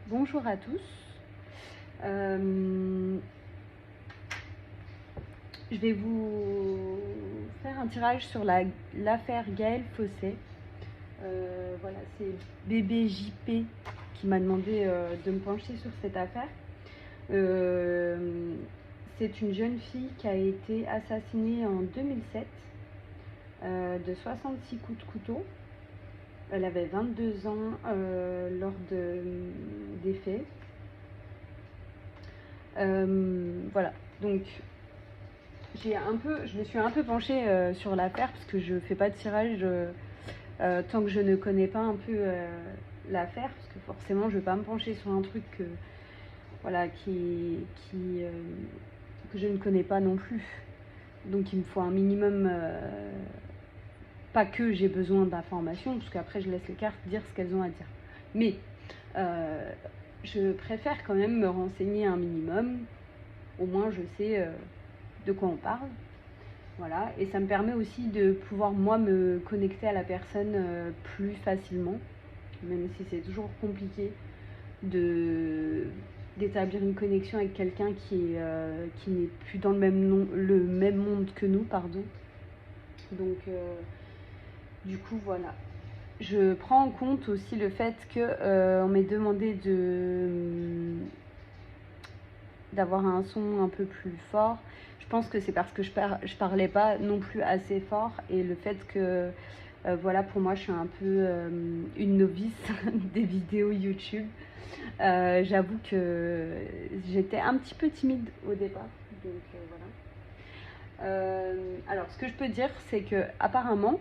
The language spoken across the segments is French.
Bonjour à tous. Je vais vous faire un tirage sur l'affaire Gaël Fossé. Voilà, c'est bébé JP qui m'a demandé de me pencher sur cette affaire. C'est une jeune fille qui a été assassinée en 2007 de 66 coups de couteau. Elle avait 22 ans lors des faits. Voilà, donc je me suis un peu penchée sur l'affaire parce que je fais pas de tirage tant que je ne connais pas un peu l'affaire, parce que forcément je vais pas me pencher sur un truc que je ne connais pas non plus. Donc il me faut un minimum, pas que j'ai besoin d'informations, parce qu'après je laisse les cartes dire ce qu'elles ont à dire. Mais je préfère quand même me renseigner un minimum, au moins je sais de quoi on parle. Voilà, et ça me permet aussi de pouvoir moi me connecter à la personne plus facilement, même si c'est toujours compliqué d'établir une connexion avec quelqu'un qui n'est plus dans le même monde que nous, pardon. Donc du coup voilà. Je prends en compte aussi le fait qu'on m'ait demandé d'avoir un son un peu plus fort. Je pense que c'est parce que je parlais pas non plus assez fort, et le fait que voilà, pour moi je suis un peu une novice des vidéos YouTube. J'avoue que j'étais un petit peu timide au départ, donc voilà. Alors ce que je peux dire, c'est que apparemment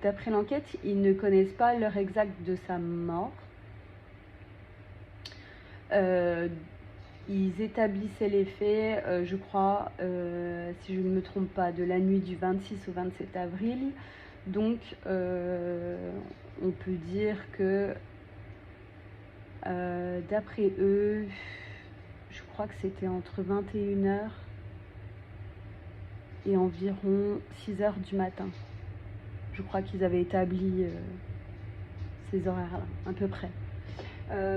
d'après l'enquête, ils ne connaissent pas l'heure exacte de sa mort. Ils établissaient les faits, je crois, si je ne me trompe pas, de la nuit du 26 au 27 avril. Donc, on peut dire que, d'après eux, je crois que c'était entre 21h et environ 6h du matin. Je crois qu'ils avaient établi ces horaires-là, à peu près.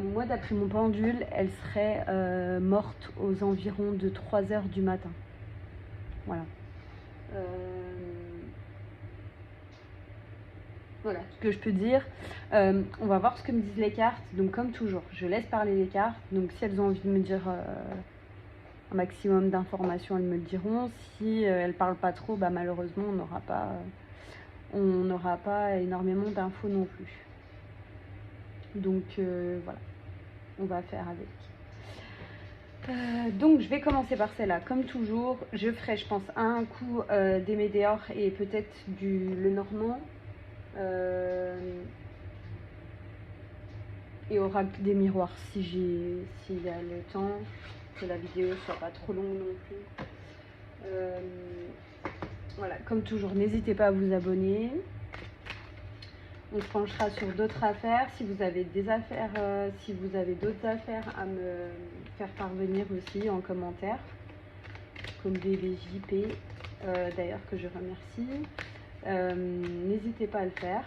Moi, d'après mon pendule, elle serait morte aux environs de 3h du matin. Voilà. Voilà ce que je peux dire. On va voir ce que me disent les cartes. Donc comme toujours, je laisse parler les cartes. Donc si elles ont envie de me dire un maximum d'informations, elles me le diront. Si elles parlent pas trop, bah malheureusement on n'aura pas énormément d'infos non plus. Donc voilà, on va faire avec. Donc je vais commencer par celle-là. Comme toujours, je ferai, je pense, un coup des Médéors et peut-être le Normand. Et Oracle des miroirs s'il y a le temps, que la vidéo soit pas trop longue non plus. Voilà, comme toujours, n'hésitez pas à vous abonner. On se penchera sur d'autres affaires. Si vous avez des affaires, si vous avez d'autres affaires à me faire parvenir aussi en commentaire, comme BBJP, d'ailleurs, que je remercie. N'hésitez pas à le faire.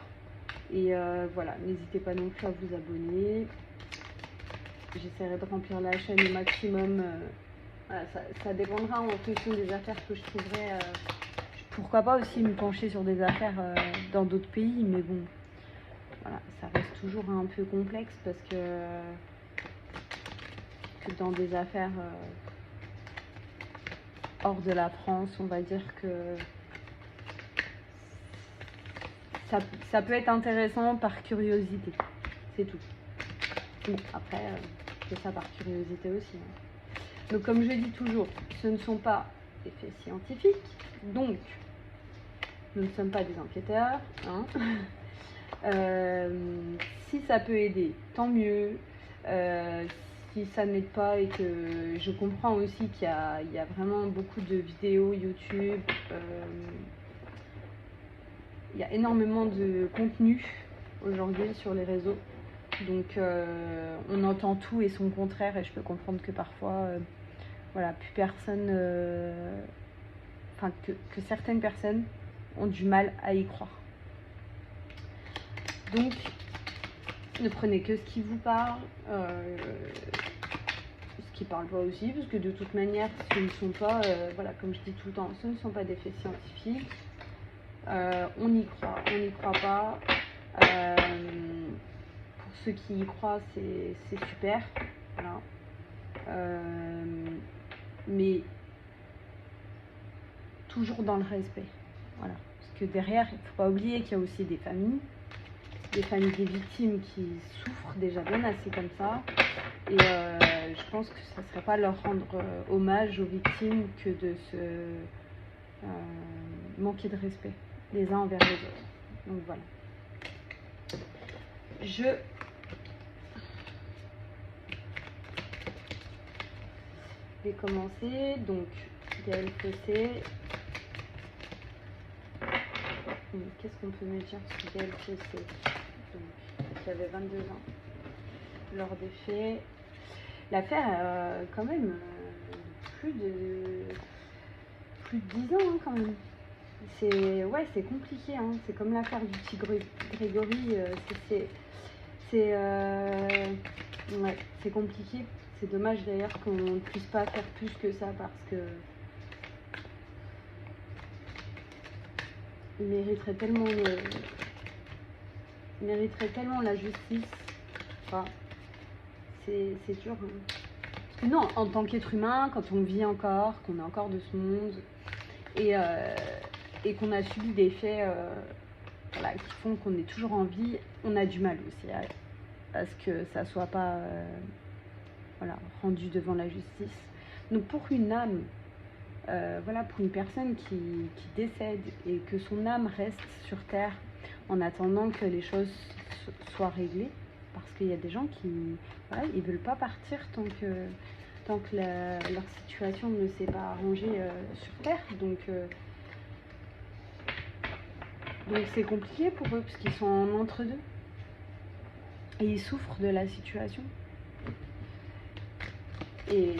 Et voilà, n'hésitez pas non plus à vous abonner. J'essaierai de remplir la chaîne au maximum. Voilà, ça dépendra en fonction des affaires que je trouverai. Pourquoi pas aussi me pencher sur des affaires dans d'autres pays, mais bon, voilà, ça reste toujours un peu complexe parce que dans des affaires hors de la France, on va dire que ça peut être intéressant par curiosité, c'est tout. Bon, après, c'est ça par curiosité aussi. Hein. Donc comme je dis toujours, ce ne sont pas des faits scientifiques, donc nous ne sommes pas des enquêteurs. Hein. Si ça peut aider, tant mieux. Si ça n'aide pas, et que je comprends aussi qu'il y a vraiment beaucoup de vidéos YouTube, il y a énormément de contenu aujourd'hui sur les réseaux. Donc on entend tout et son contraire, et je peux comprendre que parfois voilà, plus personne, enfin que certaines personnes ont du mal à y croire. Donc Ne prenez que ce qui vous parle, ce qui ne parle pas aussi, parce que de toute manière, ce ne sont pas, voilà, comme je dis tout le temps, ce ne sont pas des faits scientifiques. On y croit, on n'y croit pas. Pour ceux qui y croient, c'est super. Voilà. Mais toujours dans le respect. Voilà. Parce que derrière, il ne faut pas oublier qu'il y a aussi des familles des victimes qui souffrent déjà bien assez comme ça. Et je pense que ça ne serait pas leur rendre hommage aux victimes que de se manquer de respect les uns envers les autres. Donc voilà. Je vais commencer. Donc, Gaëlle Fossé. Qu'est-ce qu'on peut me dire sur Gaëlle Fossé? Qui avait 22 ans lors des faits. L'affaire, quand même, plus de 10 ans, hein, quand même. C'est compliqué, hein. C'est comme l'affaire du petit Grégory. C'est compliqué. C'est dommage d'ailleurs qu'on ne puisse pas faire plus que ça parce que il mériterait tellement la justice. Enfin, c'est dur. Hein. Non, en tant qu'être humain, quand on vit encore, qu'on est encore de ce monde et qu'on a subi des faits voilà, qui font qu'on est toujours en vie, on a du mal aussi à ce que ça soit pas voilà, rendu devant la justice. Donc pour une âme, voilà, pour une personne qui décède et que son âme reste sur terre en attendant que les choses soient réglées, parce qu'il y a des gens qui voilà, ils veulent pas partir tant que leur situation ne s'est pas arrangée sur terre. Donc c'est compliqué pour eux parce qu'ils sont en entre-deux et ils souffrent de la situation. Et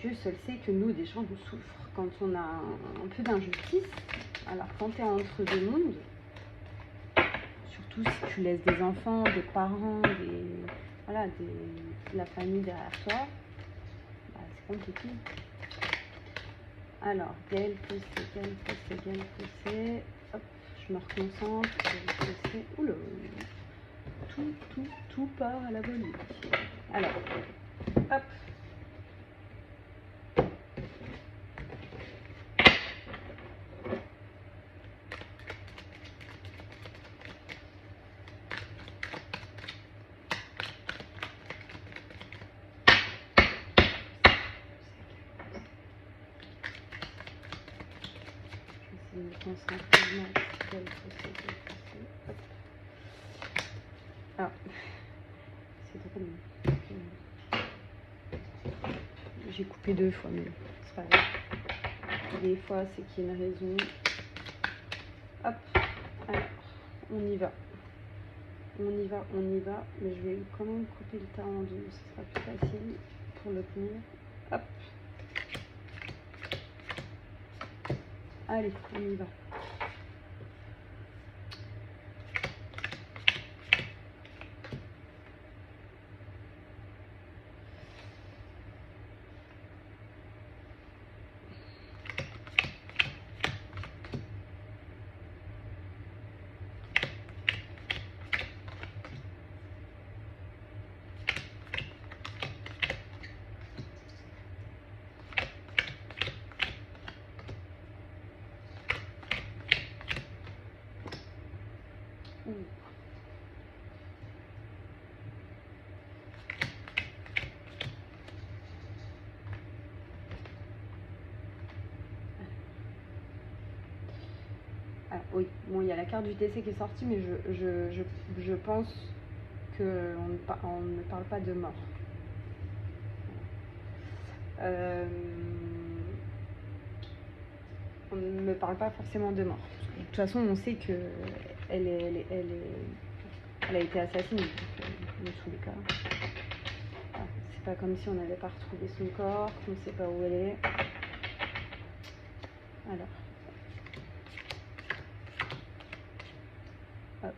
Dieu seul sait que nous, des gens, on souffre quand on a un peu d'injustice. Alors quand tu es entre deux mondes, surtout si tu laisses des enfants, des parents, de la famille derrière toi, bah, c'est compliqué. Alors, Gaëlle Fossé, hop, je me reconcentre, Gaëlle Fossé, oula, tout part à la volée. Alors, hop. Ah, c'est trop bien. J'ai coupé 2 fois, mais c'est pas grave. Des fois, c'est qu'il y a une raison. Hop, alors, on y va. Mais je vais quand même couper le tas en deux, ce sera plus facile pour le tenir. Hop. Allez, on y va. Ah, oui, bon, il y a la carte du TC qui est sortie, mais je pense qu'on ne parle pas de mort. On ne me parle pas forcément de mort. De toute façon, on sait que elle a été assassinée. Dans tous les cas, c'est pas comme si on n'avait pas retrouvé son corps, qu'on ne sait pas où elle est. Alors. Hop.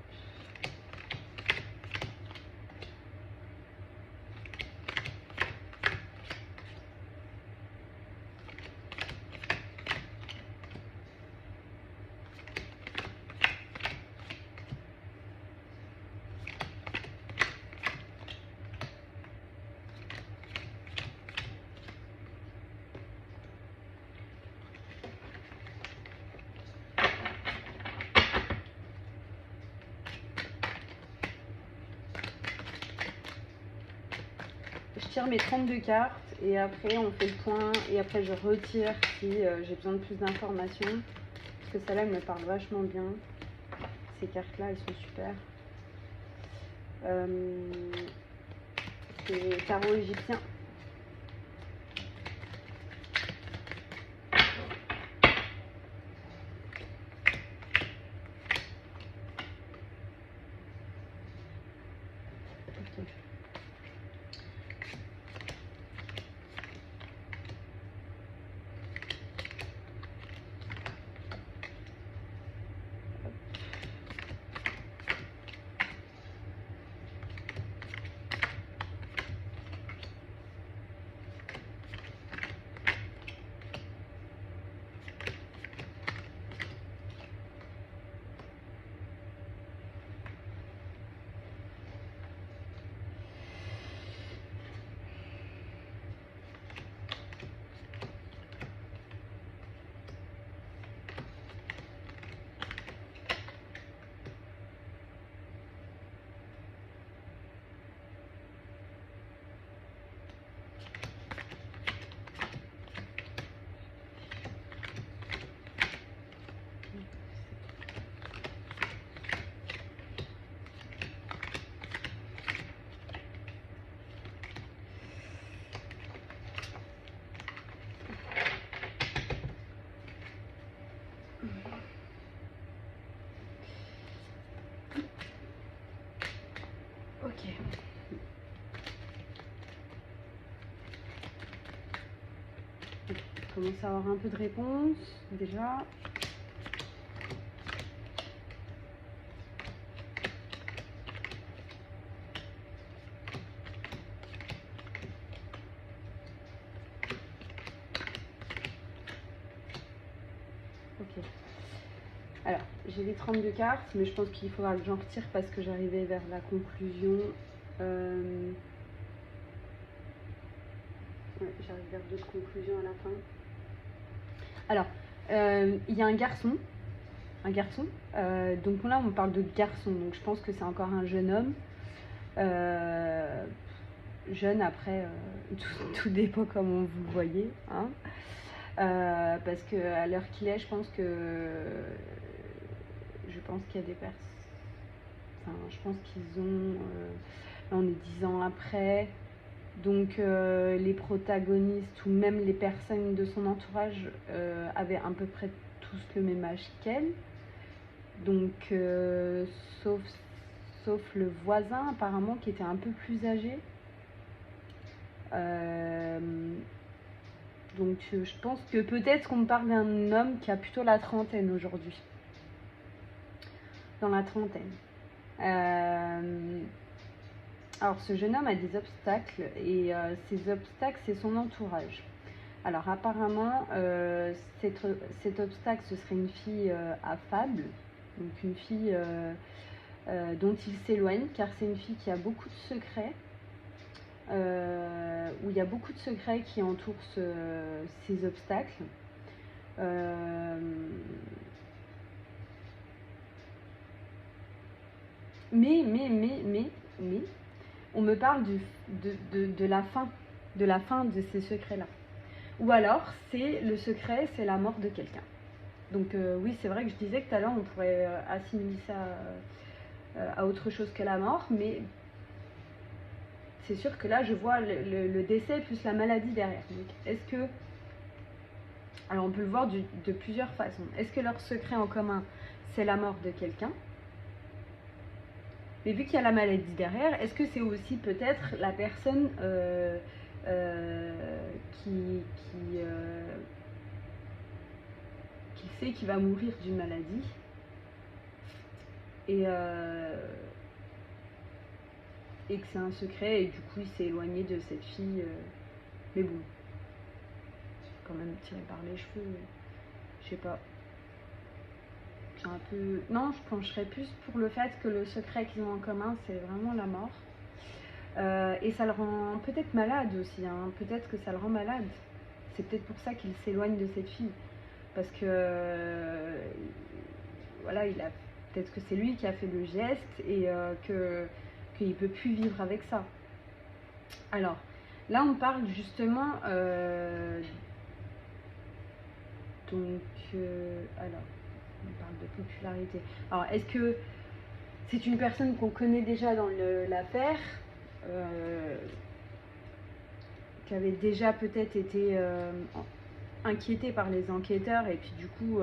tire mes 32 cartes et après on fait le point et après je retire si j'ai besoin de plus d'informations. Parce que celle-là, elle me parle vachement bien. Ces cartes-là, elles sont super. C'est tarot égyptien. Ok. Ok. Je commence à avoir un peu de réponse déjà. Ok. Alors, j'ai les 32 cartes, mais je pense qu'il faudra que j'en retire parce que j'arrivais vers la conclusion. Ouais, j'arrive vers d'autres conclusions à la fin. Alors, il y a un garçon. Donc là, on parle de garçon, donc je pense que c'est encore un jeune homme. Jeune, après, tout dépend comment vous le voyez. Hein. Parce qu'à l'heure qu'il est, je pense qu'il y a des personnes. Enfin, je pense qu'ils ont. Là, on est 10 ans après. Donc, les protagonistes ou même les personnes de son entourage avaient à peu près tous le même âge qu'elle. Donc, sauf le voisin, apparemment, qui était un peu plus âgé. Donc, je pense que peut-être qu'on parle d'un homme qui a plutôt la trentaine aujourd'hui. Dans la trentaine. Alors, ce jeune homme a des obstacles et ces obstacles, c'est son entourage. Alors, apparemment, cet obstacle, ce serait une fille affable, donc une fille dont il s'éloigne, car c'est une fille qui a beaucoup de secrets, où il y a beaucoup de secrets qui entourent ces obstacles. Mais, on me parle de la fin de ces secrets-là. Ou alors, le secret, c'est la mort de quelqu'un. Donc oui, c'est vrai que je disais que tout à l'heure, on pourrait assimiler ça à autre chose que la mort, mais c'est sûr que là, je vois le décès plus la maladie derrière. Donc, est-ce que... Alors, on peut le voir de plusieurs façons. Est-ce que leur secret en commun, c'est la mort de quelqu'un ? Mais vu qu'il y a la maladie derrière, est-ce que c'est aussi peut-être la personne qui sait qu'il va mourir d'une maladie et que c'est un secret et du coup il s'est éloigné de cette fille. Mais bon, quand même tiré par les cheveux, je sais pas. Un peu... Non, je pencherais plus pour le fait que le secret qu'ils ont en commun, c'est vraiment la mort. Et ça le rend peut-être malade aussi, hein. Peut-être que ça le rend malade. C'est peut-être pour ça qu'il s'éloigne de cette fille. Parce que, voilà, peut-être que c'est lui qui a fait le geste et qu'il ne peut plus vivre avec ça. Alors, Là, on parle justement, alors, on parle de popularité. Alors, est-ce que c'est une personne qu'on connaît déjà dans l'affaire, qui avait déjà peut-être été inquiétée par les enquêteurs, et puis du coup,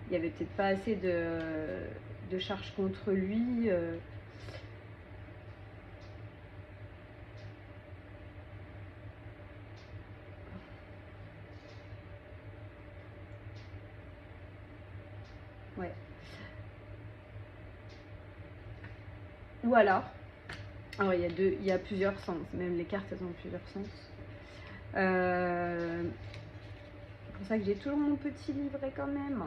il n'y avait peut-être pas assez de charges contre lui. Ouais. Ou alors il y a plusieurs sens, même les cartes elles ont plusieurs sens. C'est pour ça que j'ai toujours mon petit livret quand même.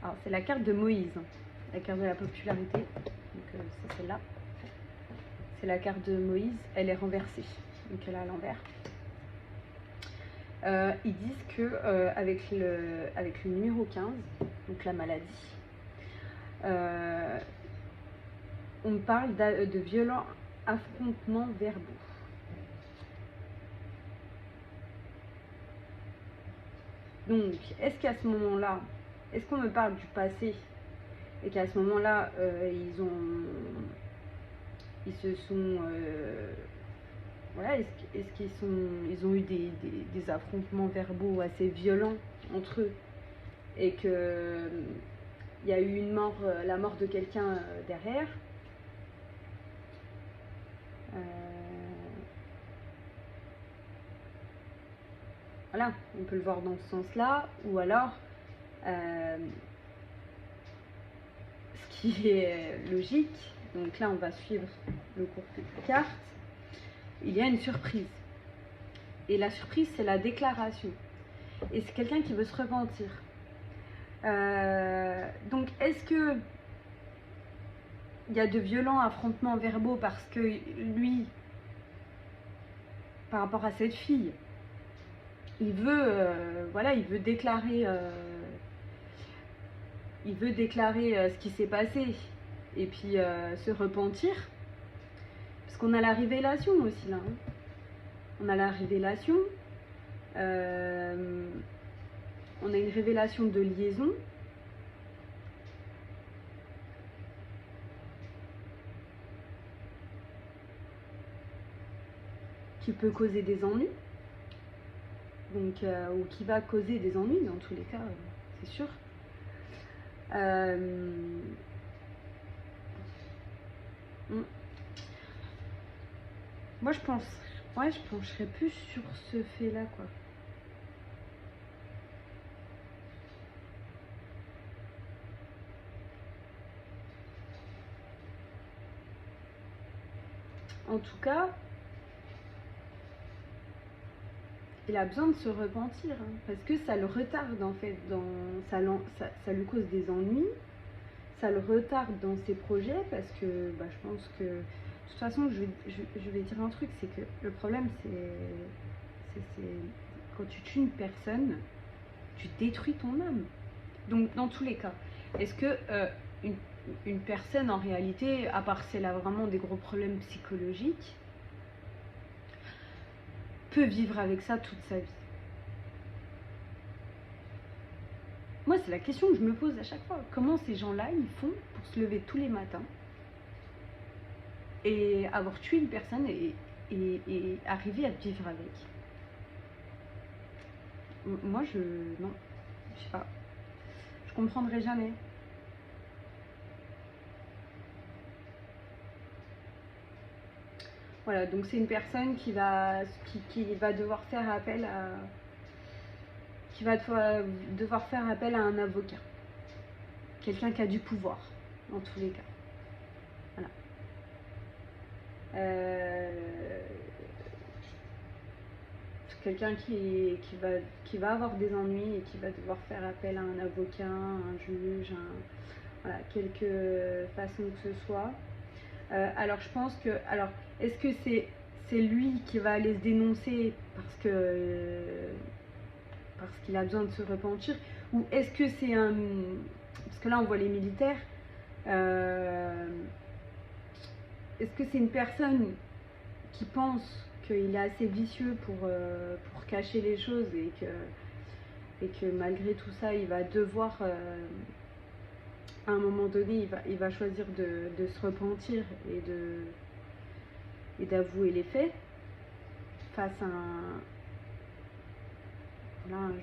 Alors c'est la carte de Moïse, la carte de la popularité. Donc c'est celle-là. C'est la carte de Moïse, elle est renversée, donc elle est à l'envers. Ils disent que avec le numéro 15, donc la maladie, on parle de violents affrontements verbaux. Donc, est-ce qu'à ce moment-là, est-ce qu'on me parle du passé et qu'à ce moment-là, ils se sont, voilà, est-ce qu'ils ont eu des affrontements verbaux assez violents entre eux et que il y a eu la mort de quelqu'un derrière. Voilà, on peut le voir dans ce sens-là, ou alors, ce qui est logique, donc là on va suivre le cours de cartes, il y a une surprise. Et la surprise, c'est la déclaration. Et c'est quelqu'un qui veut se repentir. Donc, est-ce que il y a de violents affrontements verbaux parce que lui, par rapport à cette fille, il veut, voilà, il veut déclarer ce qui s'est passé et puis se repentir, parce qu'on a la révélation aussi là. Hein. On a la révélation, on a une révélation de liaison. Qui peut causer des ennuis, donc, ou qui va causer des ennuis dans tous les cas, c'est sûr. Moi je pencherais plus sur ce fait là quoi. En tout cas, il a besoin de se repentir, hein, parce que ça le retarde en fait, ça lui cause des ennuis, ça le retarde dans ses projets, parce que je pense que, de toute façon, je vais dire un truc, c'est que le problème, c'est quand tu tues une personne, tu détruis ton âme. Donc, dans tous les cas, est-ce que une personne, en réalité, à part si elle a vraiment des gros problèmes psychologiques, peut vivre avec ça toute sa vie? Moi, c'est la question que je me pose à chaque fois. Comment ces gens-là, ils font pour se lever tous les matins et avoir tué une personne et arriver à vivre avec? Moi, non, je sais pas. Je comprendrai jamais. Voilà, donc c'est une personne qui va devoir faire appel à... qui va devoir faire appel à un avocat. Quelqu'un qui a du pouvoir, dans tous les cas. Voilà. Quelqu'un qui va avoir des ennuis et qui va devoir faire appel à un avocat, un juge, voilà, quelque façon que ce soit. Alors je pense que... Alors, est-ce que c'est lui qui va aller se dénoncer parce qu'il a besoin de se repentir, ou est-ce que c'est un... Parce que là on voit les militaires, est-ce que c'est une personne qui pense qu'il est assez vicieux pour cacher les choses et que malgré tout ça, il va devoir, à un moment donné, il va choisir de se repentir et d'avouer les faits face à un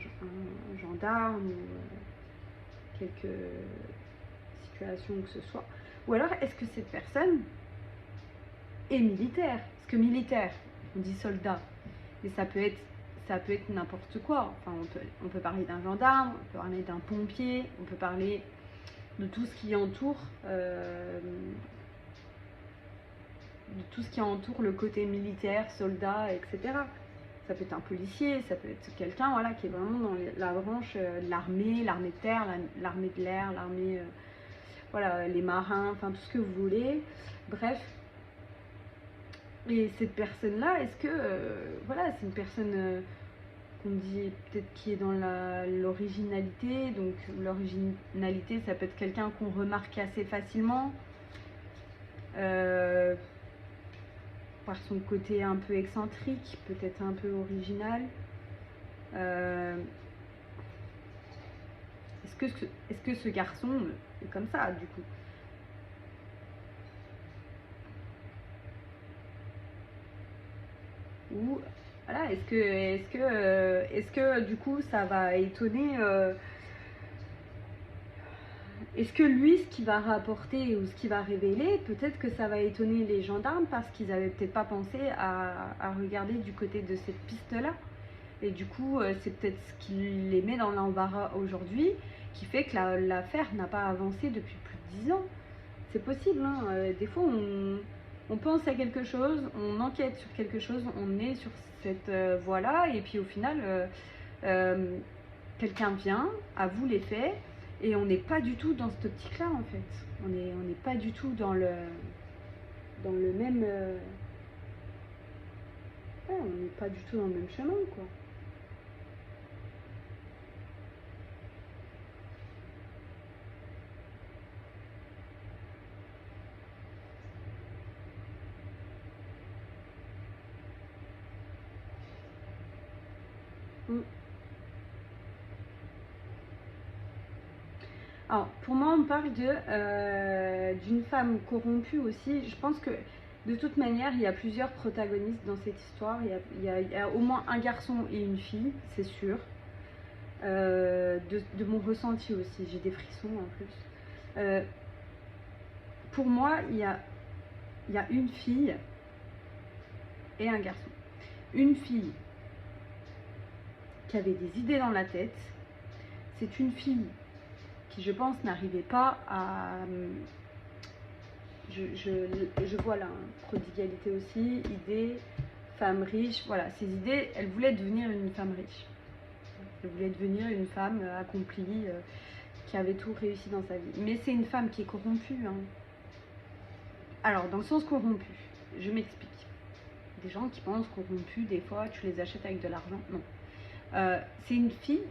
gendarme ou quelque situation que ce soit. Ou alors, est-ce que cette personne est militaire? Parce que militaire, on dit soldat, mais ça peut être n'importe quoi. Enfin, on peut parler d'un gendarme, on peut parler d'un pompier, on peut parler de tout ce qui entoure le côté militaire, soldat, etc. Ça peut être un policier, ça peut être quelqu'un, voilà, qui est vraiment dans la branche de l'armée, l'armée de terre, l'armée de l'air, l'armée, voilà, les marins, enfin tout ce que vous voulez. Bref. Et cette personne-là, est-ce que, voilà, c'est une personne qu'on dit peut-être qui est dans l'originalité. Donc l'originalité, ça peut être quelqu'un qu'on remarque assez facilement. Par son côté un peu excentrique, peut-être un peu original. Est-ce que ce garçon est comme ça, du coup? Ou voilà, est-ce que du coup ça va étonner est-ce que lui, ce qu'il va rapporter ou ce qu'il va révéler, peut-être que ça va étonner les gendarmes parce qu'ils n'avaient peut-être pas pensé à regarder du côté de cette piste-là. Et du coup, c'est peut-être ce qui les met dans l'embarras aujourd'hui, qui fait que l'affaire n'a pas avancé depuis plus de 10 ans. C'est possible, hein. Des fois, on pense à quelque chose, on enquête sur quelque chose, on est sur cette voie-là, et puis au final, quelqu'un vient, avoue les faits, et on n'est pas du tout dans cette optique-là, en fait. On n'est pas du tout dans le même... ouais, on n'est pas du tout dans le même chemin, quoi. Alors, pour moi, on parle d'une femme corrompue aussi. Je pense que, de toute manière, il y a plusieurs protagonistes dans cette histoire. Il y a au moins un garçon et une fille, c'est sûr. De mon ressenti aussi, j'ai des frissons en plus. Pour moi, il y a une fille et un garçon. Une fille qui avait des idées dans la tête. C'est une fille qui, je pense, n'arrivait pas à... Je vois là, hein, prodigalité aussi, idée, femme riche, voilà, ces idées, elle voulait devenir une femme riche. Elle voulait devenir une femme accomplie, qui avait tout réussi dans sa vie. Mais c'est une femme qui est corrompue, hein. Alors, dans le sens corrompu, je m'explique. Des gens qui pensent corrompus, des fois, tu les achètes avec de l'argent, non. C'est une fille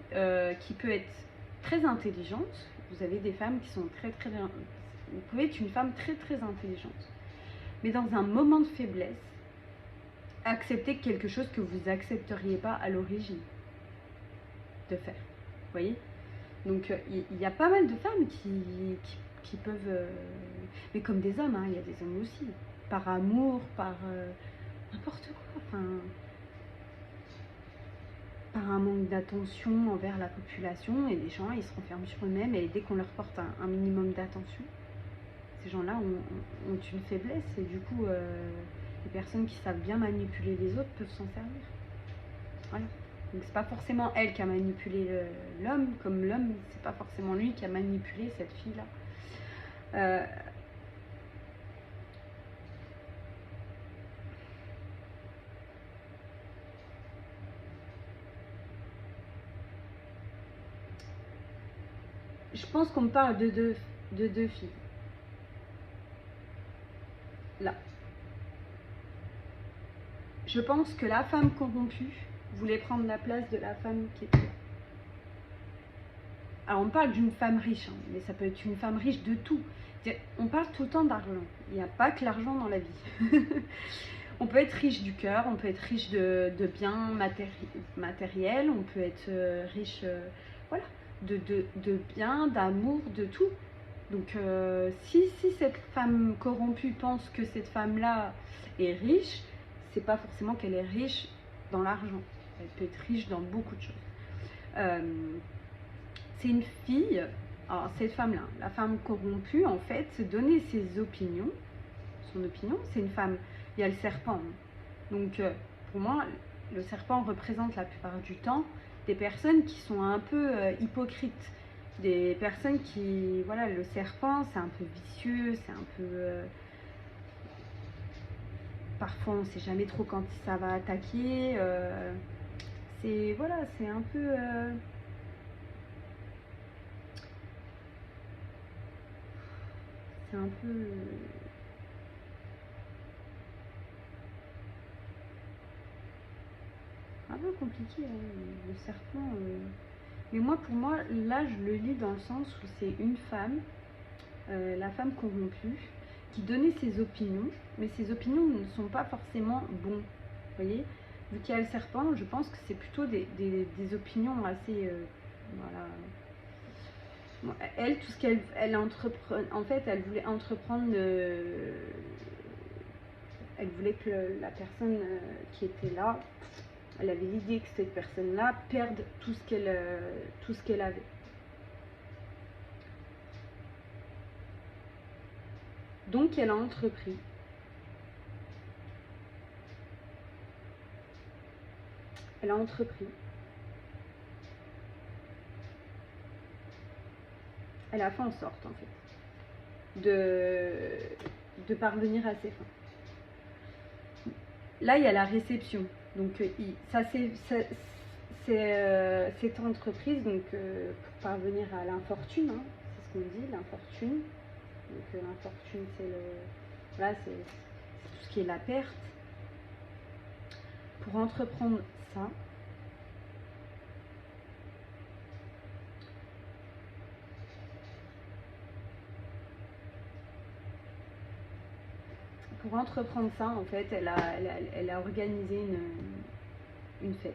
qui peut être très intelligente. Vous avez des femmes qui sont très très... Vous pouvez être une femme très très intelligente. Mais dans un moment de faiblesse, accepter quelque chose que vous n'accepteriez pas à l'origine de faire. Vous voyez? Donc il y a pas mal de femmes qui peuvent... mais comme des hommes, hein, il y a des hommes aussi. Par amour, par n'importe quoi. Enfin... par un manque d'attention envers la population, et les gens ils se renferment sur eux-mêmes, et dès qu'on leur porte un minimum d'attention, ces gens-là ont une faiblesse, et du coup les personnes qui savent bien manipuler les autres peuvent s'en servir. Voilà. Donc c'est pas forcément elle qui a manipulé l'homme, comme l'homme c'est pas forcément lui qui a manipulé cette fille-là. Je pense qu'on parle de deux filles. Là. Je pense que la femme corrompue voulait prendre la place de la femme qui était là. Alors on parle d'une femme riche, hein, mais ça peut être une femme riche de tout. On parle tout le temps d'argent. Il n'y a pas que l'argent dans la vie. On peut être riche du cœur, on peut être riche de biens matériels, on peut être riche voilà, de biens, d'amour, de tout. Donc si cette femme corrompue pense que cette femme-là est riche, c'est pas forcément qu'elle est riche dans l'argent. Elle peut être riche dans beaucoup de choses. C'est une fille, alors cette femme-là, la femme corrompue, en fait, se donner ses opinions. Son opinion, c'est une femme. Il y a le serpent. Donc pour moi, le serpent représente la plupart du temps des personnes qui sont un peu hypocrites. Des personnes qui, voilà, le serpent, c'est un peu vicieux, c'est un peu... parfois, on ne sait jamais trop quand ça va attaquer. C'est, voilà, c'est un peu... c'est un peu... un peu compliqué, hein, le serpent. Mais moi, pour moi, là, je le lis dans le sens où c'est une femme, la femme corrompue, qui donnait ses opinions, mais ses opinions ne sont pas forcément bonnes. Vous voyez, vu qu'il y a le serpent, je pense que c'est plutôt des opinions assez... voilà. Bon, elle, tout ce qu'elle entreprend, en fait, elle voulait entreprendre elle voulait que la personne qui était là, elle avait l'idée que cette personne-là perde tout ce qu'elle avait. Donc elle a entrepris. Elle a entrepris. Elle a fait en sorte, en fait, de parvenir à ses fins. Là, il y a la réception. Donc, ça c'est cette entreprise, donc pour parvenir à l'infortune, hein, c'est ce qu'on dit, l'infortune. Donc l'infortune, c'est voilà, c'est tout ce qui est la perte. Pour entreprendre ça, en fait, elle a organisé une fête.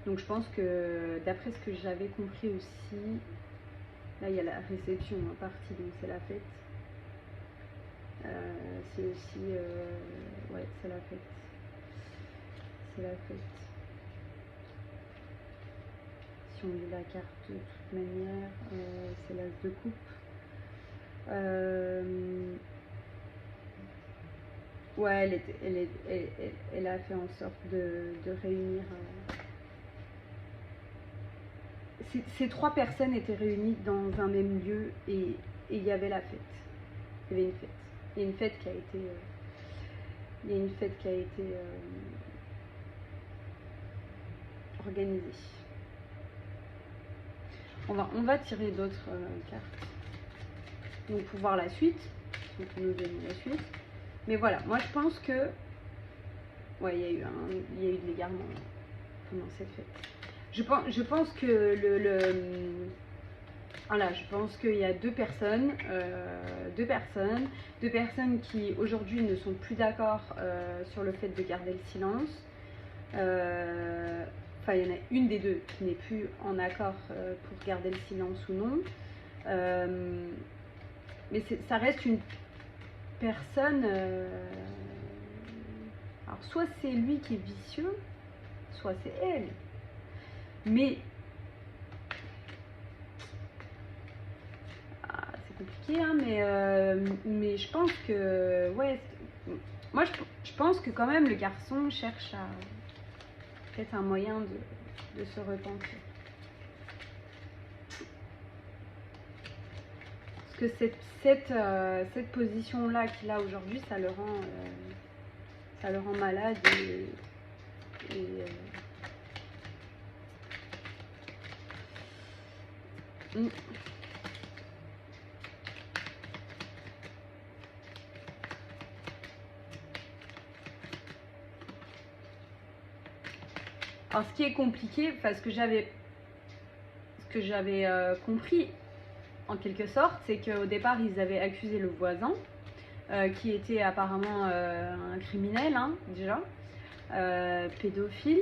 Donc je pense que d'après ce que j'avais compris aussi, là il y a la réception en partie, donc c'est la fête. C'est aussi, ouais, c'est la fête. C'est la fête. Si on lit la carte de toute manière, c'est l'as de coupe. Ouais, elle a fait en sorte de réunir. Ces trois personnes étaient réunies dans un même lieu et il y avait la fête. Il y avait une fête. Il y a une fête qui a été. Il y a une fête qui a été organisée. On va tirer d'autres cartes. Donc pour voir la suite. Donc on nous donne la suite. Mais voilà, moi je pense que. Ouais, il y a eu de l'égarement pendant cette fête. Je pense que voilà, je pense qu'il y a deux personnes qui aujourd'hui ne sont plus d'accord sur le fait de garder le silence. Enfin, il y en a une des deux qui n'est plus en accord pour garder le silence ou non. Mais ça reste une personne. Alors, soit c'est lui qui est vicieux, soit c'est elle. Mais c'est compliqué, hein, mais je pense que, ouais, moi je pense que quand même le garçon cherche à peut-être un moyen de se repentir. Parce que cette position-là qu'il a aujourd'hui, ça le rend malade et Alors, ce qui est compliqué, parce que j'avais compris en quelque sorte, c'est qu'au départ, ils avaient accusé le voisin, qui était apparemment un criminel, hein, déjà, pédophile.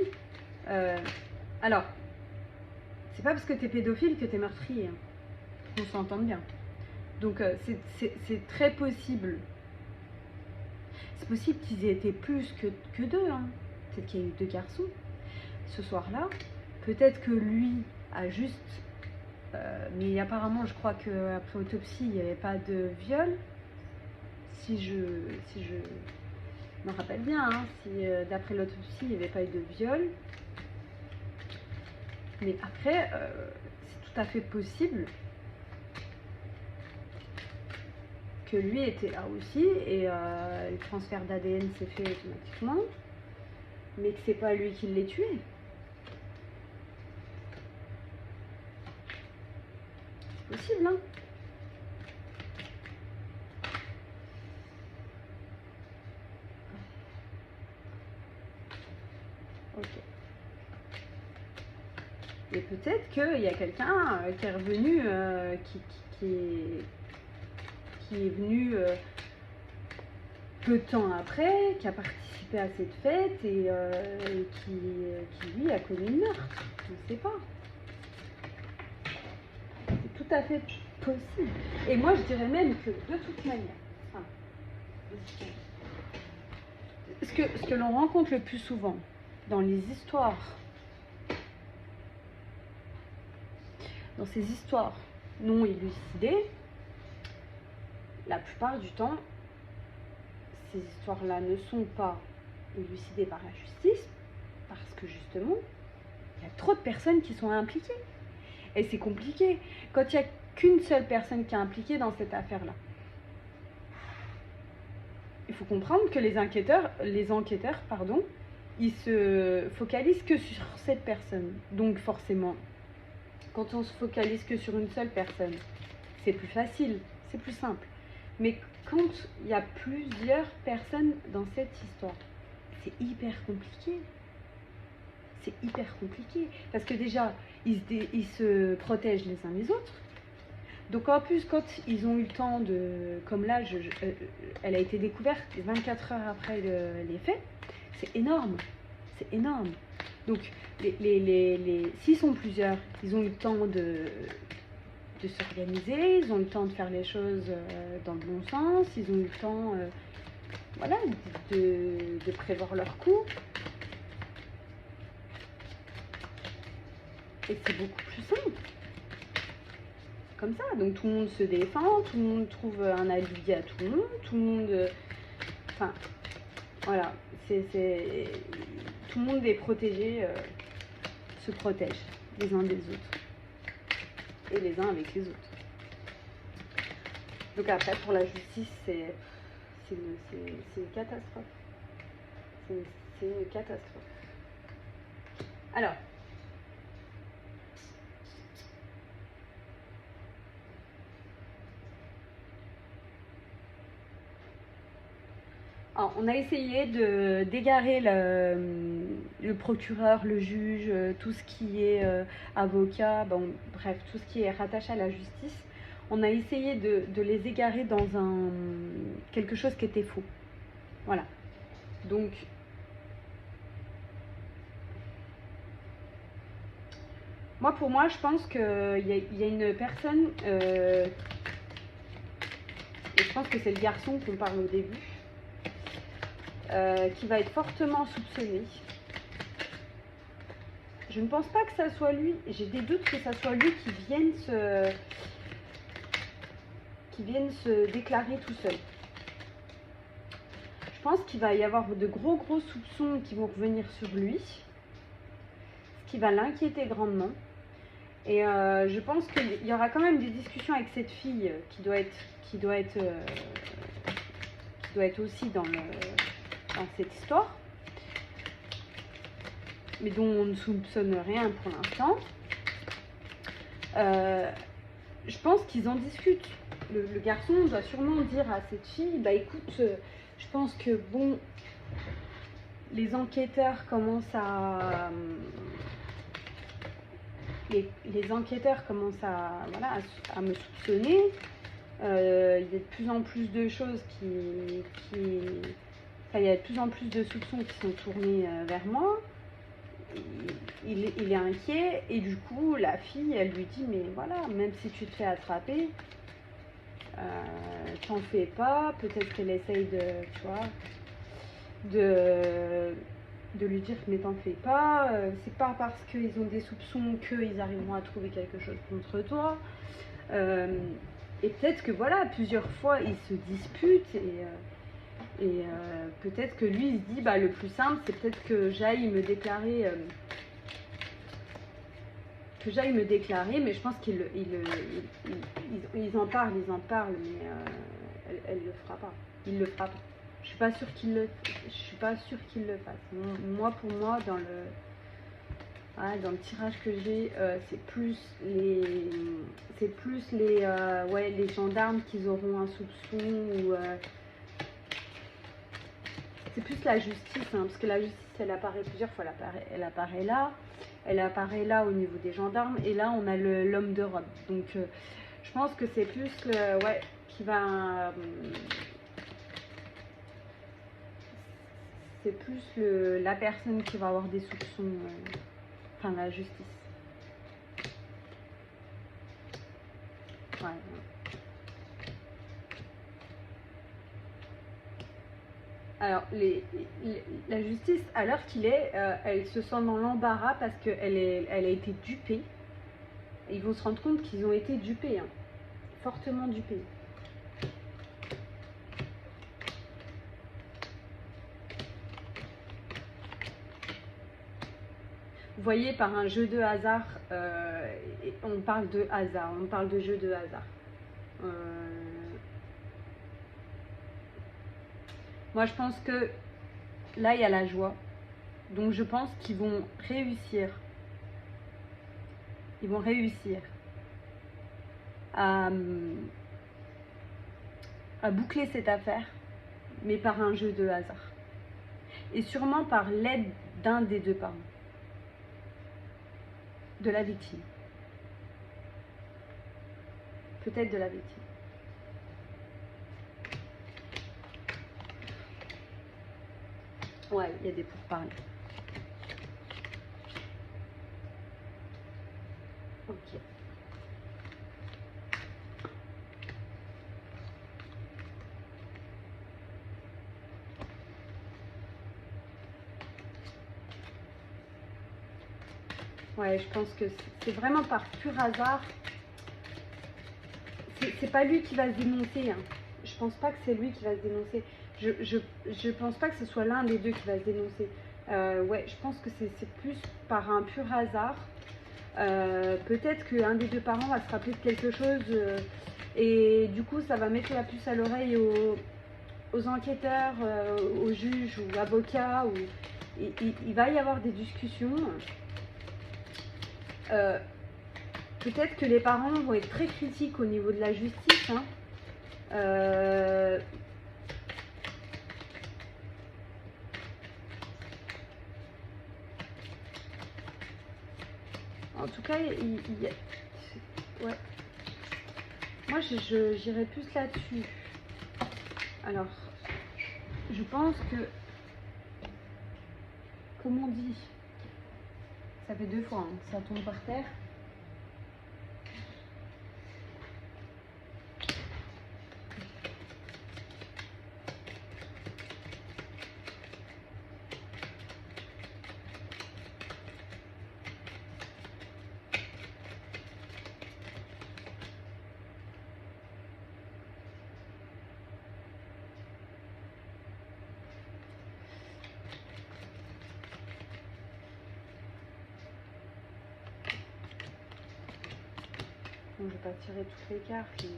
Alors, c'est pas parce que t'es pédophile que t'es meurtrier, hein. On s'entend bien. Donc, c'est très possible. C'est possible qu'ils aient été plus que deux, hein. Peut-être qu'il y a eu 2 garçons ce soir-là. Peut-être que lui a juste... mais apparemment, je crois qu'après autopsie, il n'y avait pas de viol. Si je me rappelle bien, hein, si d'après l'autopsie, il n'y avait pas eu de viol. Mais après, c'est tout à fait possible que lui était là aussi et le transfert d'ADN s'est fait automatiquement, mais que c'est pas lui qui l'ait tué. C'est possible, hein. Ok. Et peut-être qu'il y a quelqu'un qui est revenu, qui est venu peu de temps après, qui a participé à cette fête et qui lui a commis le meurtre. Je ne sais pas. C'est tout à fait possible. Et moi je dirais même que de toute manière, enfin, ce que l'on rencontre le plus souvent dans les histoires, dans ces histoires non élucidées, la plupart du temps, ces histoires-là ne sont pas élucidées par la justice parce que justement, il y a trop de personnes qui sont impliquées. Et c'est compliqué quand il n'y a qu'une seule personne qui est impliquée dans cette affaire-là. Il faut comprendre que les enquêteurs, ils se focalisent que sur cette personne. Donc forcément, quand on se focalise que sur une seule personne, c'est plus facile, c'est plus simple. Mais quand il y a plusieurs personnes dans cette histoire, c'est hyper compliqué. C'est hyper compliqué. Parce que déjà, ils se protègent les uns les autres. Donc en plus, quand ils ont eu le temps de... Comme là, elle a été découverte 24 heures après les faits. C'est énorme. C'est énorme. Donc, s'ils sont plusieurs, ils ont eu le temps de s'organiser, ils ont eu le temps de faire les choses dans le bon sens, ils ont eu le temps voilà, de prévoir leur coup. Et c'est beaucoup plus simple. Comme ça, donc tout le monde se défend, tout le monde trouve un alibi à tout le monde, enfin, voilà, tout le monde est protégé, se protège les uns des autres, et les uns avec les autres. Donc après, pour la justice, c'est une catastrophe. C'est une catastrophe. Alors, on a essayé d'égarer le procureur, le juge, tout ce qui est avocat, bon, bref, tout ce qui est rattaché à la justice. On a essayé de les égarer dans quelque chose qui était faux. Voilà. Donc, pour moi, je pense qu'il y a une personne, et je pense que c'est le garçon qu'on parle au début, qui va être fortement soupçonné. Je ne pense pas que ça soit lui. J'ai des doutes que ça soit lui qui vienne se déclarer tout seul. Je pense qu'il va y avoir de gros soupçons qui vont revenir sur lui, ce qui va l'inquiéter grandement. Et je pense qu'il y aura quand même des discussions avec cette fille qui doit être aussi dans cette histoire, mais dont on ne soupçonne rien pour l'instant. Je pense qu'ils en discutent. Le garçon doit sûrement dire à cette fille, bah écoute, je pense que bon, les enquêteurs commencent à les enquêteurs commencent voilà, à me soupçonner. Il y a de plus en plus de choses enfin, il y a de plus en plus de soupçons qui sont tournés vers moi. Il est inquiet et du coup la fille elle lui dit mais voilà, même si tu te fais attraper, t'en fais pas. Peut-être qu'elle essaye tu vois, de lui dire mais t'en fais pas, c'est pas parce qu'ils ont des soupçons qu'ils arriveront à trouver quelque chose contre toi. Et peut-être que voilà, plusieurs fois ils se disputent et peut-être que lui il se dit bah le plus simple c'est peut-être que j'aille me déclarer, mais je pense qu'ils en parlent, mais elle le fera pas. Il le fera pas. Je suis pas sûre qu'il le fasse. Moi, pour moi, dans le tirage que j'ai, c'est plus les gendarmes qui auront un soupçon ou c'est plus la justice, hein, parce que la justice elle apparaît plusieurs fois. Elle apparaît là au niveau des gendarmes et là on a l'homme de robe. Donc je pense que c'est plus qui va c'est plus la personne qui va avoir des soupçons, enfin la justice. Ouais. Alors, la justice, à l'heure qu'il est, elle se sent dans l'embarras parce qu'elle a été dupée. Et ils vont se rendre compte qu'ils ont été dupés, hein, fortement dupés. Vous voyez, par un jeu de hasard, on parle de hasard, on parle de jeu de hasard. Moi, je pense que là, il y a la joie. Donc, je pense qu'ils vont réussir. Ils vont réussir à boucler cette affaire, mais par un jeu de hasard. Et sûrement par l'aide d'un des deux parents de la victime. Peut-être de la victime. Ouais, il y a des pourparlers. Ok. Ouais, je pense que c'est vraiment par pur hasard. C'est pas lui qui va se dénoncer. Hein. Je pense pas que c'est lui qui va se dénoncer. Je pense pas que ce soit l'un des deux qui va se dénoncer. Ouais, je pense que c'est plus par un pur hasard. Peut-être qu'un des deux parents va se rappeler de quelque chose et du coup ça va mettre la puce à l'oreille aux enquêteurs, aux juges ou avocats. Il va y avoir des discussions. Peut-être que les parents vont être très critiques au niveau de la justice. Hein. En tout cas, ouais. Moi, j'irais plus là-dessus. Alors, je pense que, comme on dit, ça fait 2 fois, hein, ça tombe par terre. Bon, je vais pas tirer toutes les cartes, mais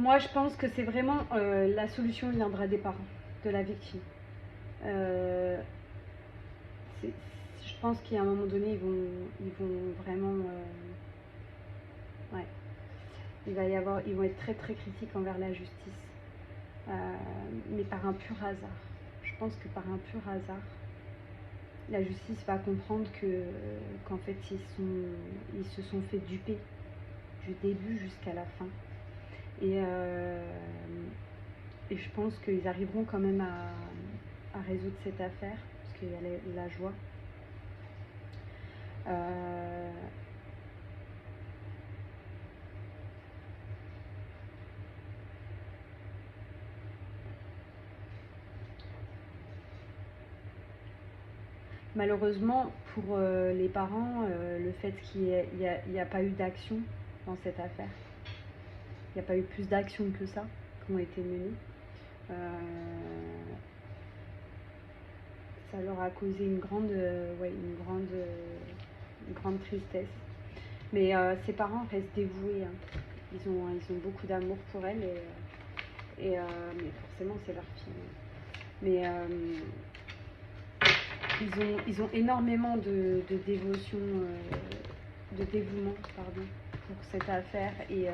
Moi, je pense que c'est vraiment la solution viendra des parents de la victime. Je pense qu'à un moment donné, ils vont vraiment, ouais, ils vont être très très critiques envers la justice, mais par un pur hasard. Je pense que par un pur hasard, la justice va comprendre qu'en fait, ils se sont fait duper du début jusqu'à la fin. Et je pense qu'ils arriveront quand même à résoudre cette affaire, parce qu'il y a la joie. Malheureusement, pour les parents, le fait qu'il n'y a pas eu d'action dans cette affaire, il n'y a pas eu plus d'actions que ça qui ont été menées, ça leur a causé une grande tristesse. Mais ses parents restent dévoués, hein. Ils ont beaucoup d'amour pour elle, mais forcément c'est leur fille. Mais ils ont énormément de dévotion, de dévouement, pardon, pour cette affaire, et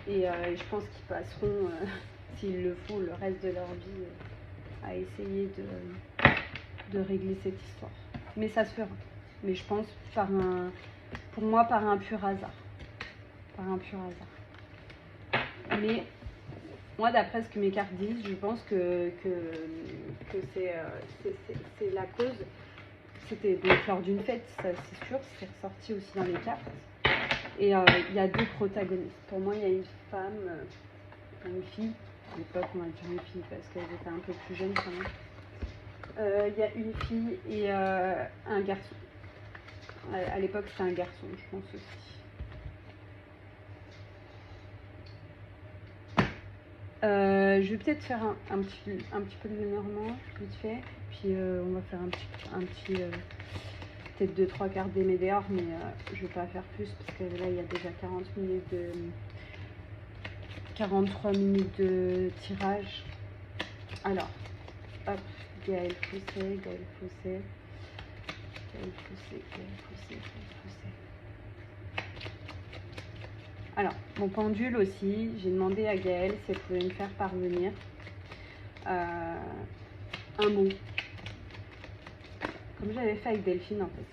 je pense qu'ils passeront, s'il le faut, le reste de leur vie à essayer de régler cette histoire. Mais ça se fera. Mais je pense pour moi par un pur hasard. Par un pur hasard. Mais moi, d'après ce que mes cartes disent, je pense que c'est la cause. C'était donc lors d'une fête, ça c'est sûr, c'est ressorti aussi dans les cartes. Et il y a deux protagonistes. Pour moi, il y a une femme, une fille. À l'époque, on va dire une fille parce qu'elle était un peu plus jeune quand même. Il y a une fille et un garçon. À l'époque, c'était un garçon, je pense aussi. Je vais peut-être faire un petit peu de Lenormand, vite fait. Puis on va faire un petit peut-être 2-3 cartes des Médéors, mais je ne vais pas faire plus parce que là, il y a déjà 43 minutes de tirage. Alors, hop, Gaël Fossé. Alors, mon pendule aussi, j'ai demandé à Gaëlle si elle pouvait me faire parvenir un mot. Comme j'avais fait avec Delphine, en fait,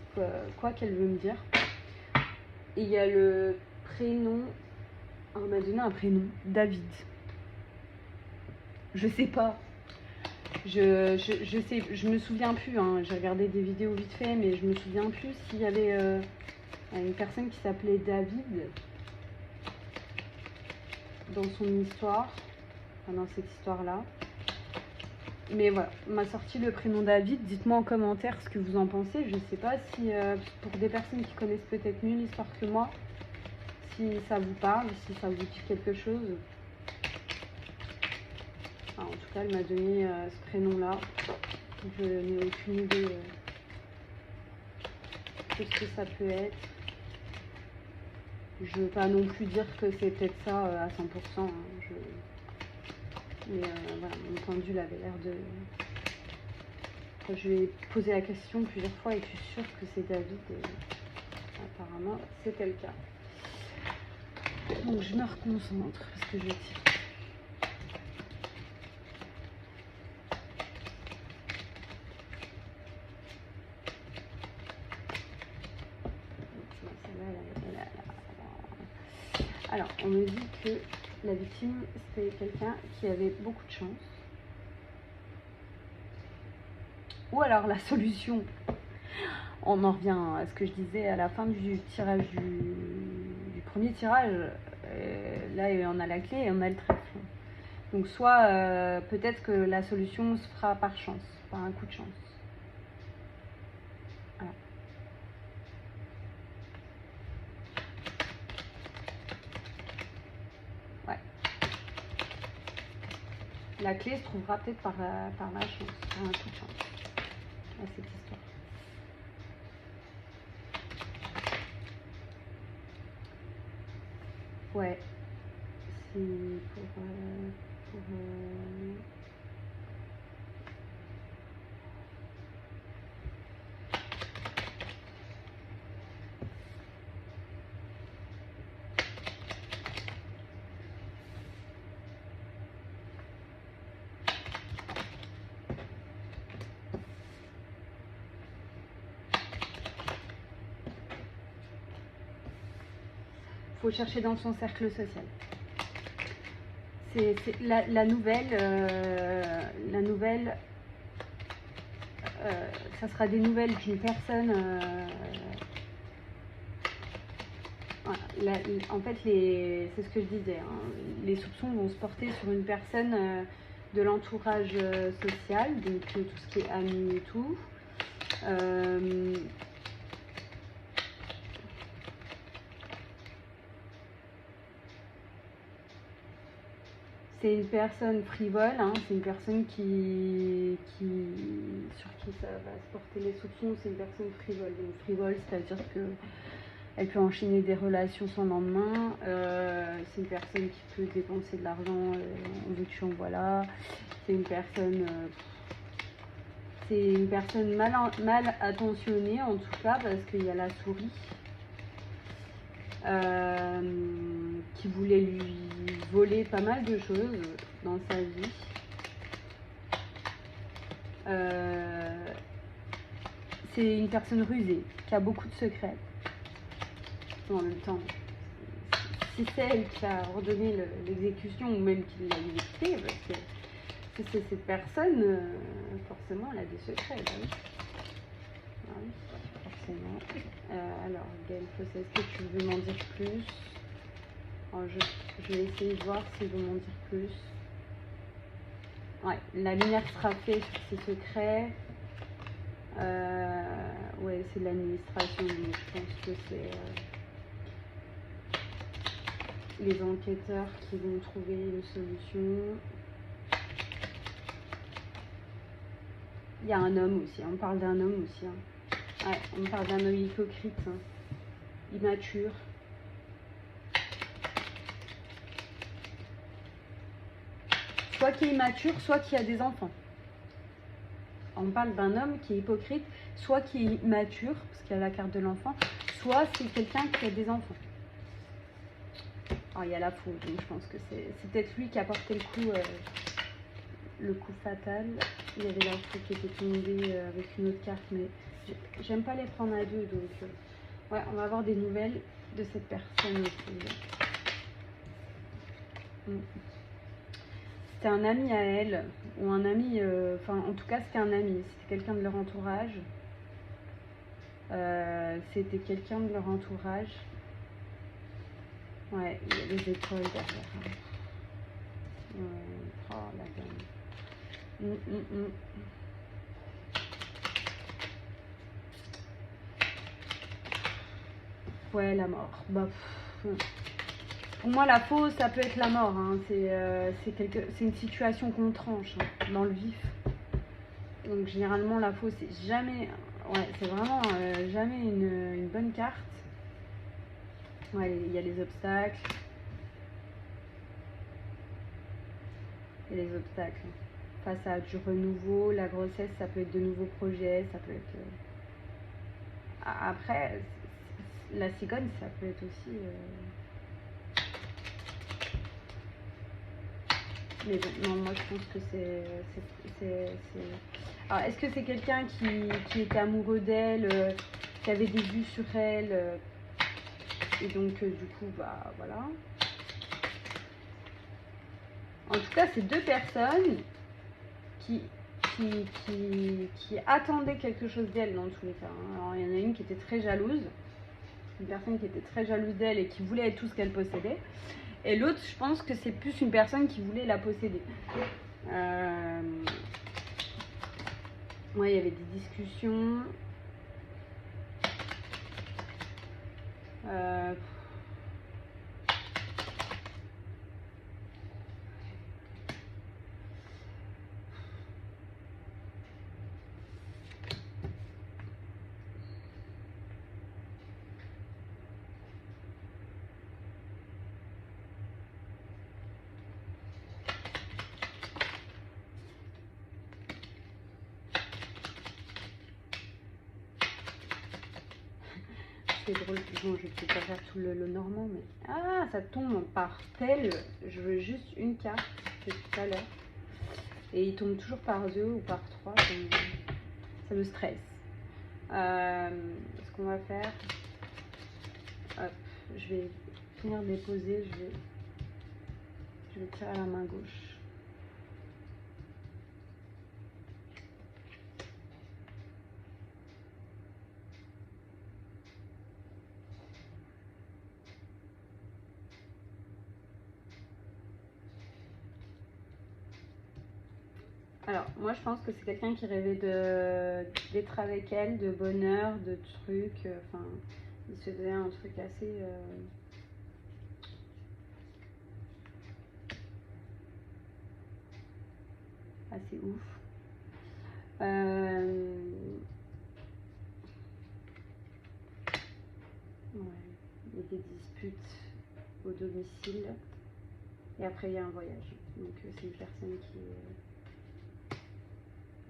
quoi qu'elle veut me dire. Et il y a le prénom, on m'a donné un prénom, David. Je sais pas. Je me souviens plus, hein. J'ai regardé des vidéos vite fait, mais je me souviens plus s'il y avait une personne qui s'appelait David dans son histoire, enfin dans cette histoire-là. Mais voilà, on m'a sorti le prénom David. Dites-moi en commentaire ce que vous en pensez. Je ne sais pas si, pour des personnes qui connaissent peut-être mieux l'histoire que moi, si ça vous parle, si ça vous dit quelque chose. Enfin, en tout cas, elle m'a donné ce prénom-là. Je n'ai aucune idée de ce que ça peut être. Je ne veux pas non plus dire que c'est peut-être ça à 100%. Hein. Mais voilà, mon pendule avait l'air de... Je lui ai posé la question plusieurs fois et je suis sûre que c'est David. Et apparemment, c'était le cas. Donc je me reconcentre parce que je tire. Alors, on me dit que la victime, c'était quelqu'un qui avait beaucoup de chance. Ou alors la solution, on en revient à ce que je disais à la fin du tirage du premier tirage. Là, on a la clé et on a le trèfle. Donc soit peut-être que la solution se fera par chance, par un coup de chance. Voilà. Ouais. La clé se trouvera peut-être par la chance, par un coup de chance, à cette histoire. Ouais. faut chercher dans son cercle social. C'est la nouvelle, ça sera des nouvelles d'une personne. Voilà, en fait, c'est ce que je disais, hein, les soupçons vont se porter sur une personne de l'entourage social, donc tout ce qui est amis et tout. C'est une personne frivole, hein, c'est une personne sur qui ça va se porter les soupçons, c'est une personne frivole. Donc frivole, c'est-à-dire qu'elle peut enchaîner des relations sans lendemain, c'est une personne qui peut dépenser de l'argent en veux tu en voilà, c'est une personne mal attentionnée en tout cas, parce qu'il y a la souris. Qui voulait lui voler pas mal de choses dans sa vie. C'est une personne rusée, qui a beaucoup de secrets. En même temps, si c'est elle qui a ordonné l'exécution, ou même qui l'a exécuté, parce que si c'est cette personne, forcément elle a des secrets. Bah oui. Ah oui, forcément. Alors, Gaël Fossé, est-ce que tu veux m'en dire plus? Alors, je vais essayer de voir s'il veut m'en dire plus. Ouais, la lumière sera faite sur ses secrets. Ouais, c'est de l'administration, donc je pense que c'est les enquêteurs qui vont trouver une solution. Il y a un homme aussi, on parle d'un homme aussi. Hein. Ouais, on parle d'un homme hypocrite, hein, immature. Soit qui est immature, soit qui a des enfants. On parle d'un homme qui est hypocrite, soit qui est immature, parce qu'il y a la carte de l'enfant, soit c'est quelqu'un qui a des enfants. Alors il y a la faute, donc je pense que c'est peut-être lui qui a porté le coup fatal. Il y avait la faute qui était tombée avec une autre carte, mais j'aime pas les prendre à deux, donc ouais, on va avoir des nouvelles de cette personne aussi. C'était un ami à elle, ou un ami, enfin en tout cas c'était un ami, c'était quelqu'un de leur entourage. C'était quelqu'un de leur entourage. Ouais, il y a des étoiles derrière. Hein. Oh la gamme. Ouais, la mort. Bah, pour moi, la fausse, ça peut être la mort. Hein. C'est une situation qu'on tranche hein, dans le vif. Donc généralement, la fausse, c'est jamais... Ouais, c'est vraiment jamais une bonne carte. Ouais, il y a les obstacles. Il y a les obstacles. Face à du renouveau, la grossesse, ça peut être de nouveaux projets, ça peut être... Après, la cigogne, ça peut être aussi... Mais bon, non, moi je pense que c'est... Alors, est-ce que c'est quelqu'un qui était amoureux d'elle, qui avait des vues sur elle, et donc du coup, bah voilà. En tout cas, c'est deux personnes qui attendaient quelque chose d'elle dans tous les cas. Hein. Alors, il y en a une qui était très jalouse, une personne qui était très jalouse d'elle et qui voulait tout ce qu'elle possédait. Et l'autre, je pense que c'est plus une personne qui voulait la posséder. Ouais, il y avait des discussions. qui est drôle, bon, je vais peut-être pas faire tout le normand, mais... Ah, ça tombe par tel, je veux juste une carte, c'est tout à l'heure. Et il tombe toujours par 2 ou par 3, ça me stresse. Ce qu'on va faire, hop, je vais finir de les poser, je vais tirer à la main gauche. Alors, moi je pense que c'est quelqu'un qui rêvait d'être avec elle, de bonheur, de trucs. Enfin, il se faisait un truc assez ouf. Ouais, il y a des disputes au domicile. Et après, il y a un voyage. Donc, c'est une personne qui...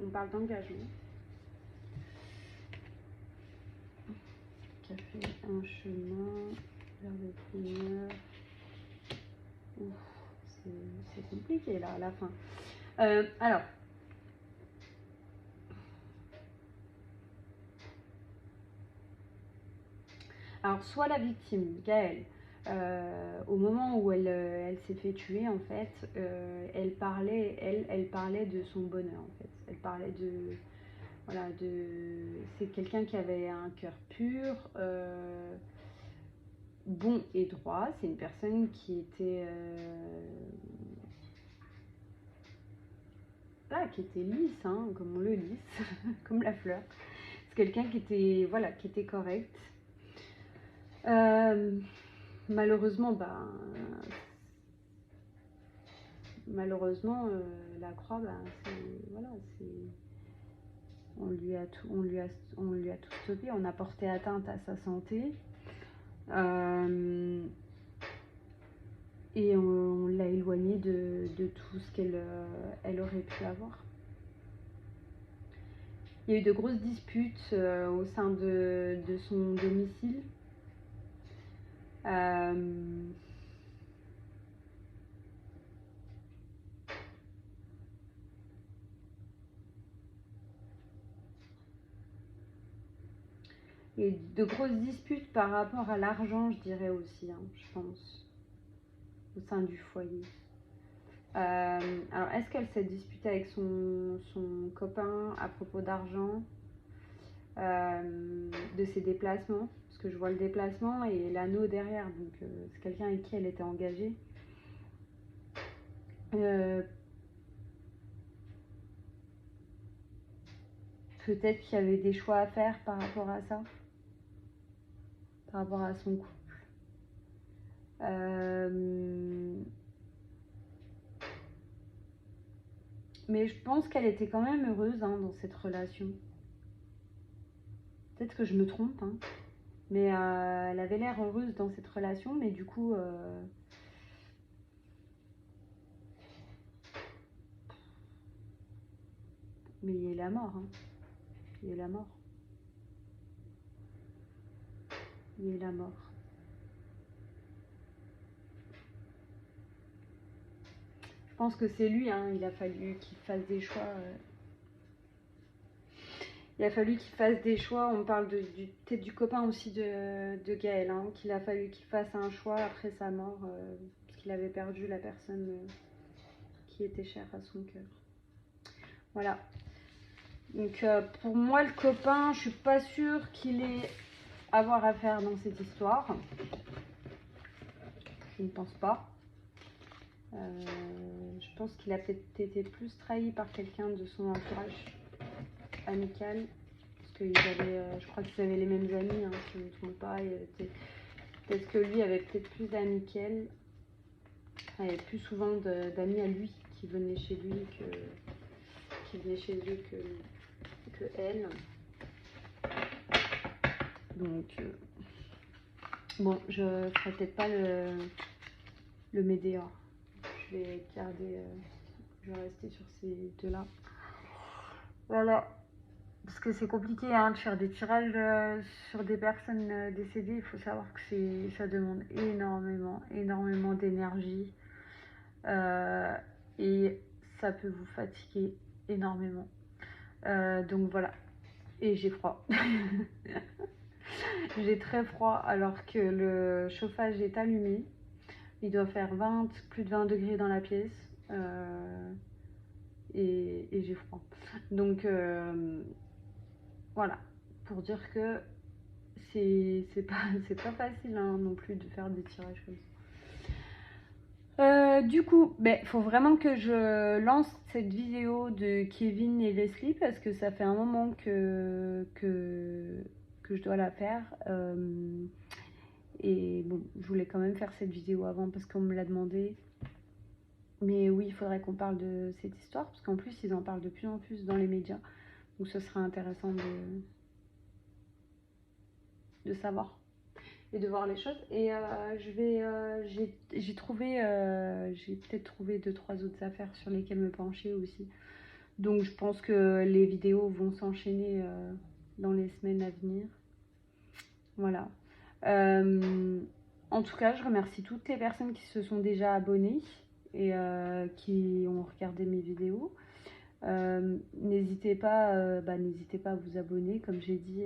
On parle d'engagement. Qui a fait un chemin vers le bonheur. Ouf, c'est compliqué là, à la fin. Alors, soit la victime, Gaëlle, au moment où elle s'est fait tuer, en fait, elle parlait de son bonheur, en fait. Elle parlait de... Voilà, c'est quelqu'un qui avait un cœur pur, bon et droit. C'est une personne qui était... qui était lisse, hein, comme on le lisse, comme la fleur. C'est quelqu'un qui était, voilà, qui était correct. Malheureusement, la croix, voilà, on lui a tout stoppé, on a porté atteinte à sa santé, et on l'a éloignée de tout ce qu'elle aurait pu avoir. Il y a eu de grosses disputes au sein de son domicile. Et de grosses disputes par rapport à l'argent, je dirais aussi, hein, je pense, au sein du foyer. Alors, est-ce qu'elle s'est disputée avec son copain à propos d'argent, de ses déplacements? Parce que je vois le déplacement et l'anneau derrière, donc c'est quelqu'un avec qui elle était engagée. Peut-être qu'il y avait des choix à faire par rapport à ça, par rapport à son couple. Mais je pense qu'elle était quand même heureuse, hein, dans cette relation. Peut-être que je me trompe, hein. Mais elle avait l'air heureuse dans cette relation, mais du coup... Mais il y a la mort, hein. Il y a la mort. Il y a la mort. Je pense que c'est lui, hein, il a fallu qu'il fasse des choix. Il a fallu qu'il fasse des choix. On parle peut-être du copain aussi de Gaëlle, hein, qu'il a fallu qu'il fasse un choix après sa mort, parce qu'il avait perdu la personne qui était chère à son cœur. Voilà. Donc pour moi, le copain, je suis pas sûre qu'il ait avoir à faire dans cette histoire. Je ne pense pas. Je pense qu'il a peut-être été plus trahi par quelqu'un de son entourage amical, parce qu'ils avaient, je crois qu'ils avaient les mêmes amis, hein, si je ne me trompe pas. Peut-être que lui avait peut-être plus d'amis qu'elle. Enfin, il y avait plus souvent d'amis à lui qui venaient chez lui que elle. Donc bon, je ne ferai peut-être pas le Médéor. Je vais garder, je vais rester sur ces deux-là. Voilà. parce que c'est compliqué hein, de faire des tirages sur des personnes décédées. Il faut savoir que ça demande énormément d'énergie. Et ça peut vous fatiguer énormément. Donc voilà. Et j'ai froid. J'ai très froid alors que le chauffage est allumé. Il doit faire plus de 20 degrés dans la pièce. Et j'ai froid. Donc voilà. Pour dire que c'est pas facile hein, non plus de faire des tirages comme ça. Du coup, faut vraiment que je lance cette vidéo de Kevin et Leslie parce que ça fait un moment que je dois la faire. Et bon, je voulais quand même faire cette vidéo avant parce qu'on me l'a demandé. Mais oui, il faudrait qu'on parle de cette histoire parce qu'en plus, ils en parlent de plus en plus dans les médias. Donc ce serait intéressant de savoir et de voir les choses. Et j'ai peut-être trouvé 2-3 autres affaires sur lesquelles me pencher aussi. Donc je pense que les vidéos vont s'enchaîner dans les semaines à venir. Voilà. En tout cas, je remercie toutes les personnes qui se sont déjà abonnées et qui ont regardé mes vidéos. N'hésitez pas à vous abonner, comme j'ai dit.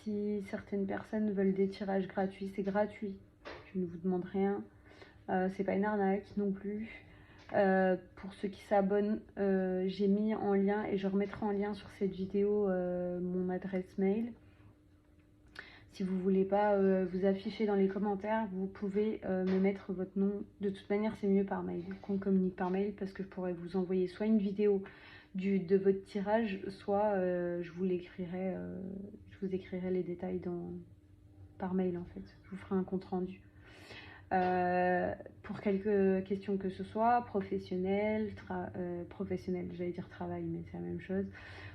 Si certaines personnes veulent des tirages gratuits, c'est gratuit. Je ne vous demande rien. C'est pas une arnaque non plus. Pour ceux qui s'abonnent, j'ai mis en lien et je remettrai en lien sur cette vidéo mon adresse mail. Si vous voulez pas vous afficher dans les commentaires, vous pouvez me mettre votre nom. De toute manière, c'est mieux par mail qu'on communique par mail parce que je pourrais vous envoyer soit une vidéo de votre tirage, soit je vous écrirai les détails par mail en fait. Je vous ferai un compte rendu. Pour quelques questions que ce soit, professionnel, j'allais dire travail, mais c'est la même chose.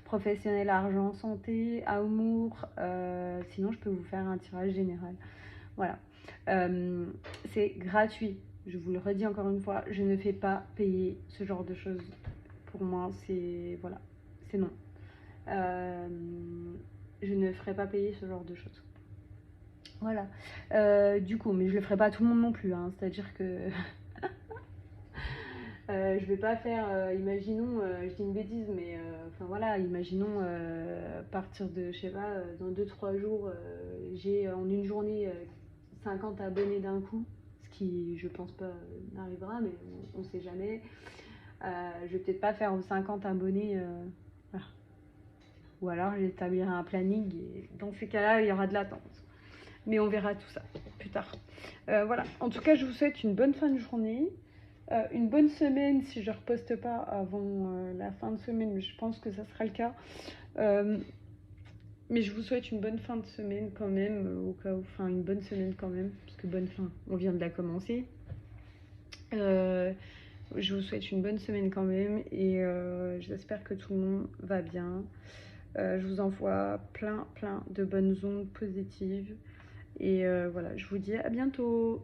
Professionnel, argent, santé, amour, sinon je peux vous faire un tirage général. Voilà. C'est gratuit. Je vous le redis encore une fois, je ne fais pas payer ce genre de choses. Pour moi, c'est voilà, c'est non. Je ne ferai pas payer ce genre de choses. Voilà. Du coup, mais je le ferai pas à tout le monde non plus. Hein, c'est-à-dire que je vais pas faire. Imaginons, je dis une bêtise, mais enfin voilà, imaginons partir de, je sais pas, dans 2-3 jours, j'ai en une journée 50 abonnés d'un coup, ce qui, je pense pas, n'arrivera, mais on sait jamais. Je vais peut-être pas faire 50 abonnés. Voilà. Ou alors j'établirai un planning et dans ces cas-là, il y aura de l'attente. Mais on verra tout ça plus tard. Voilà, en tout cas, je vous souhaite une bonne fin de journée. Une bonne semaine si je ne reposte pas avant la fin de semaine, mais je pense que ça sera le cas. Mais je vous souhaite une bonne fin de semaine quand même, au cas où, enfin une bonne semaine quand même, parce que bonne fin, on vient de la commencer. Je vous souhaite une bonne semaine quand même et j'espère que tout le monde va bien. Je vous envoie plein de bonnes ondes positives. Et voilà, je vous dis à bientôt.